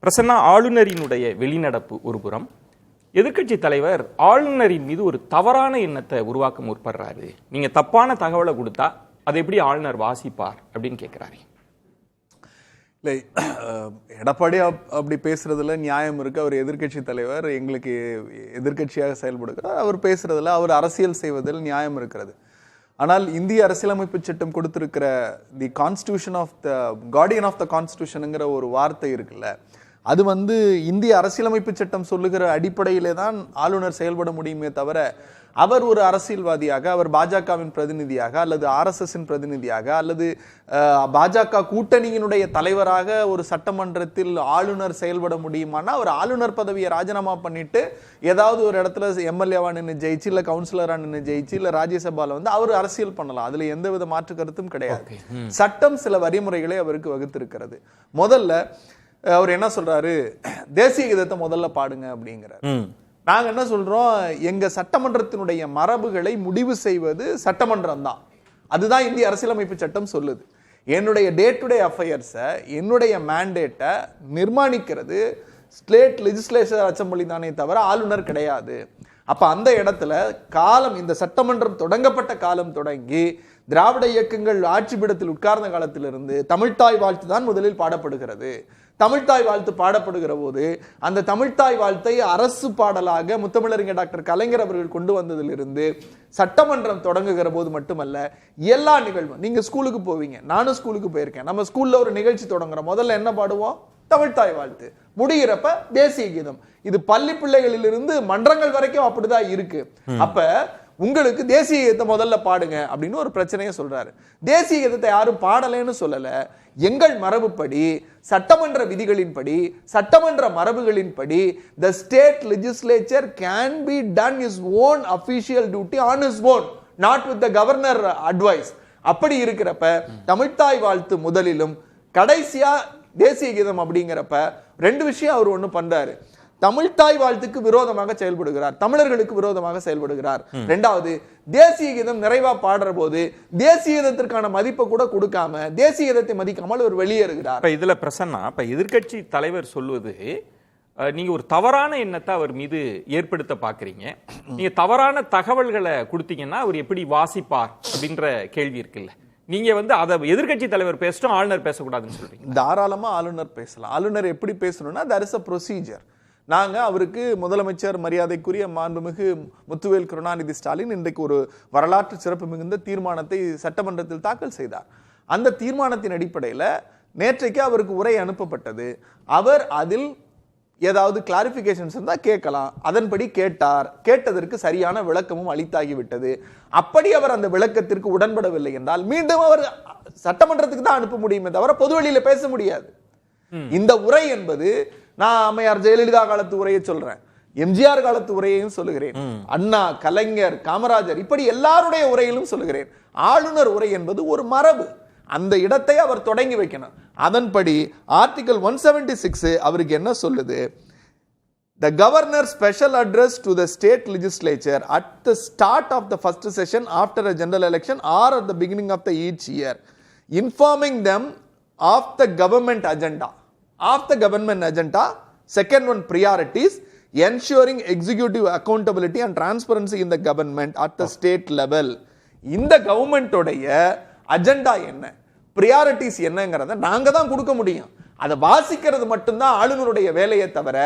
பிரசன்னா, ஆளுநரினுடைய வெளிநடப்பு ஒரு புறம், எதிர்க்கட்சி தலைவர் ஆளுநரின் மீது ஒரு தவறான எண்ணத்தை உருவாக்க முற்படுறாரு. நீங்க தப்பான தகவலை கொடுத்தா அதை எப்படி ஆளுநர் வாசிப்பார் அப்படின்னு கேட்கிறாரு. இல்லை, எடப்பாடி அப்படி பேசுறதுல நியாயம் இருக்கு. அவர் எதிர்கட்சி தலைவர், எங்களுக்கு எதிர்கட்சியாக செயல்படுகிறார். அவர் பேசுறதுல, அவர் அரசியல் செய்வதில் நியாயம் இருக்கிறது. ஆனால் இந்திய அரசியலமைப்பு சட்டம் கொடுத்திருக்கிற the constitution of the guardian of the கான்ஸ்டியூஷனுங்கிற ஒரு வார்த்தை இருக்குல்ல, அது இந்திய அரசியலமைப்பு சட்டம் சொல்லுகிற அடிப்படையிலே தான் ஆளுநர் செயல்பட முடியுமே தவிர, அவர் ஒரு அரசியல்வாதியாக, அவர் பாஜகவின் பிரதிநிதியாக அல்லது ஆர்எஸ்எஸ்ஸின் பிரதிநிதியாக அல்லது பாஜக கூட்டணியினுடைய தலைவராக ஒரு சட்டமன்றத்தில் ஆளுநர் செயல்பட முடியுமானா, அவர் ஆளுநர் பதவியை ராஜினாமா பண்ணிட்டு ஏதாவது ஒரு இடத்துல எம்எல்ஏவா நின்று ஜெயிச்சு, இல்ல கவுன்சிலரா நின்று ஜெயிச்சு, இல்ல ராஜ்யசபால அவர் அரசியல் பண்ணலாம். அதுல எந்தவித மாற்று கருத்தும் கிடையாது. சட்டம் சில வரிமுறைகளை அவருக்கு வகுத்திருக்கிறது. முதல்ல அவர் என்ன சொல்றாரு, தேசிய கீதத்தை முதல்ல பாடுங்க அப்படிங்கிறார். நாங்க என்ன சொல்றோம், எங்க சட்டமன்றத்தினுடைய மரபுகளை முடிவு செய்வது சட்டமன்றம் தான். அதுதான் இந்திய அரசியலமைப்பு சட்டம் சொல்லுது. என்னுடைய டே டு டே அஃபேர்ஸை, என்னுடைய மேண்டேட்டை நிர்மாணிக்கிறது ஸ்டேட் லெஜிஸ்லேச்சர் அசெம்பிளி தானே தவிர ஆளுநர் கிடையாது. அப்ப அந்த இடத்துல காலம், இந்த சட்டமன்றம் தொடங்கப்பட்ட காலம் தொடங்கி திராவிட இயக்கங்கள் ஆட்சி பீடத்தில் உட்கார்ந்த காலத்திலிருந்து தமிழ்தாய் வாழ்த்து தான் முதலில் பாடப்படுகிறது. தமிழ்தாய் வாழ்த்து பாடப்படுகிற போது அந்த தமிழ்தாய் வாழ்த்தை அரசு பாடலாக முத்தமிழறிஞர் டாக்டர் கலைஞர் அவர்கள் கொண்டு வந்ததிலிருந்து சட்டமன்றம் தொடங்குகிற போது மட்டுமல்ல, எல்லா நிகழ்வும், நீங்க ஸ்கூலுக்கு போவீங்க, நானும் ஸ்கூலுக்கு போயிருக்கேன். நம்ம ஸ்கூல்ல ஒரு நிகழ்ச்சி தொடங்குறோம், முதல்ல என்ன பாடுவோம்? தமிழ்தாய் வாழ்த்து. முடிகிறப்ப தேசிய கீதம். இது பள்ளி பிள்ளைகளிலிருந்து மன்றங்கள் வரைக்கும் அப்படிதான் இருக்கு. அப்ப உங்களுக்கு தேசிய கீதத்தை முதல்ல பாடுங்க அப்படின்னு ஒரு பிரச்சனையை சொல்றாரு. தேசிய கீதத்தை யாரும் பாடலைன்னு சொல்லல. எங்கள் மரபுப்படி, சட்டமன்ற விதிகளின்படி, சட்டமன்ற மரபுகளின்படி, the state legislature can be done his own official duty on his own, not with the governor advice. அப்படி இருக்கிறப்ப தமிழ்தாய் வாழ்த்து முதலிலும் கடைசியா தேசிய கீதம் அப்படிங்கிறப்ப ரெண்டு விஷயம் அவர் ஒண்ணு பண்றாரு. தமிழ்தாய் வாழ்த்துக்கு விரோதமாக செயல்படுகிறார், தமிழர்களுக்கு விரோதமாக செயல்படுகிறார். இரண்டாவது, தேசிய கீதம் நிறைவா பாடுற போது தேசிய கீதத்திற்கான மதிப்பை கூட கொடுக்காம, தேசிய கீதத்தை மதிக்காமல் அவர் வெளியேறுகிறார். இதுல பிரசன்னா, இப்ப எதிர்க்கட்சி தலைவர் சொல்வது, நீங்க ஒரு தவறான எண்ணத்தை அவர் மீது ஏற்படுத்த பாக்குறீங்க. நீங்க தவறான தகவல்களை கொடுத்தீங்கன்னா அவர் எப்படி வாசிப்பார் அப்படின்ற கேள்வி இருக்குல்ல. நீங்க அதை எதிர்க்கட்சி தலைவர் பேசட்டும், ஆளுநர் பேசக்கூடாதுன்னு சொல்றீங்க. தாராளமா ஆளுநர் பேசலாம். ஆளுநர் எப்படி பேசணும்னா, there is a procedure. நாங்க அவருக்கு முதலமைச்சர் மரியாதைக்குரிய மாண்புமிகு முத்துவேல் கருணாநிதி ஸ்டாலின் இன்றைக்கு ஒரு வரலாற்று சிறப்பு மிகுந்த தீர்மானத்தை சட்டமன்றத்தில் தாக்கல் செய்தார். அந்த தீர்மானத்தின் அடிப்படையில் நேற்றைக்கு அவருக்கு உரை அனுப்பப்பட்டது. அவர் அதில் ஏதாவது கிளாரிபிகேஷன்ஸ் இருந்தால் கேட்கலாம். அதன்படி கேட்டார். கேட்டதற்கு சரியான விளக்கமும் அளித்தாகிவிட்டது. அப்படி அவர் அந்த விளக்கத்திற்கு உடன்படவில்லை என்றால் மீண்டும் அவர் சட்டமன்றத்துக்கு தான் அனுப்ப முடியுமே தவிர பொது வெளியில பேச முடியாது. இந்த உரை என்பது, நான் அம்மையார் ஜெயலலிதா காலத்து உரையை சொல்றேன், எம்ஜிஆர் காலத்து உரையையும் சொல்லுகிறேன், அண்ணா, கலைஞர், காமராஜர், இப்படி எல்லாருடைய உரையிலும் சொல்லுகிறேன். ஆளுநர் உரை என்பது ஒரு மரபு. அந்த இடத்தை அவர் தொடங்கி வைக்கணும். அதன்படி ஆர்டிகல் 176 அவருக்கு என்ன சொல்லுது? The governor special address to the state legislature at the start of the first session after a general election or at the beginning of the each year, informing them of the government agenda. Of the government agenda, second one, priorities, ensuring executive accountability and transparency in the government at the state level. இந்த government உடைய agenda என்ன, priorities என்னங்கறத நாங்க தான் கொடுக்க முடியும். அதை வாசிக்கிறது மட்டும்தான் ஆளுநருடைய வேலையை தவிர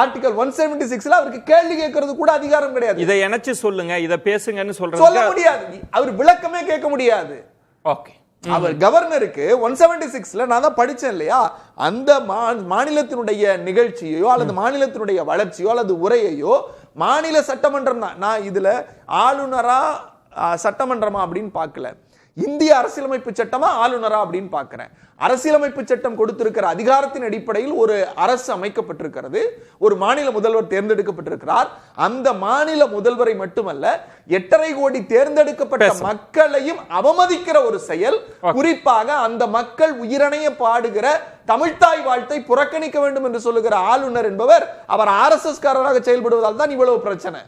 ஆர்டிகல் 176ல அவருக்கு கேள்வி கேட்கறது கூட அதிகாரம் கிடையாது. இதை இணைச்சு சொல்லுங்க, இதை பேசுங்கன்னு சொல்ல முடியாது. அவர் விளக்கமே கேட்க முடியாது. ஓகே, அவர் கவர்னருக்கு 176ல நான் தான் படிச்சேன் இல்லையா, அந்த மாநிலத்தினுடைய நிகழ்ச்சியோ அல்லது மாநிலத்தினுடைய வளர்ச்சியோ அல்லது உரையையோ மாநில சட்டமன்றம் தான். நான் இதுல ஆளுநரா சட்டமன்றமா அப்படின்னு பார்க்கல, இந்திய அரசியலமைப்பு சட்டமா ஆளுநரா அப்படின்னு பார்க்கிறேன். அரசியலமைப்பு சட்டம் கொடுத்திருக்கிற அதிகாரத்தின் அடிப்படையில் ஒரு அரசு அமைக்கப்பட்டிருக்கிறது, ஒரு மாநில முதல்வர் தேர்ந்தெடுக்கப்பட்டிருக்கிறார். அந்த மாநில முதல்வரை மட்டுமல்ல, 8.5 கோடி தேர்ந்தெடுக்கப்பட்ட மக்களையும் அவமதிக்கிற ஒரு செயல். குறிப்பாக அந்த மக்கள் உயிரணைய பாடுகிற தமிழ்தாய் வாழ்த்தை புறக்கணிக்க வேண்டும் என்று சொல்லுகிற ஆளுநர் என்பவர் அவர் RSS காரராக செயல்படுவதால் தான் இவ்வளவு பிரச்சனை.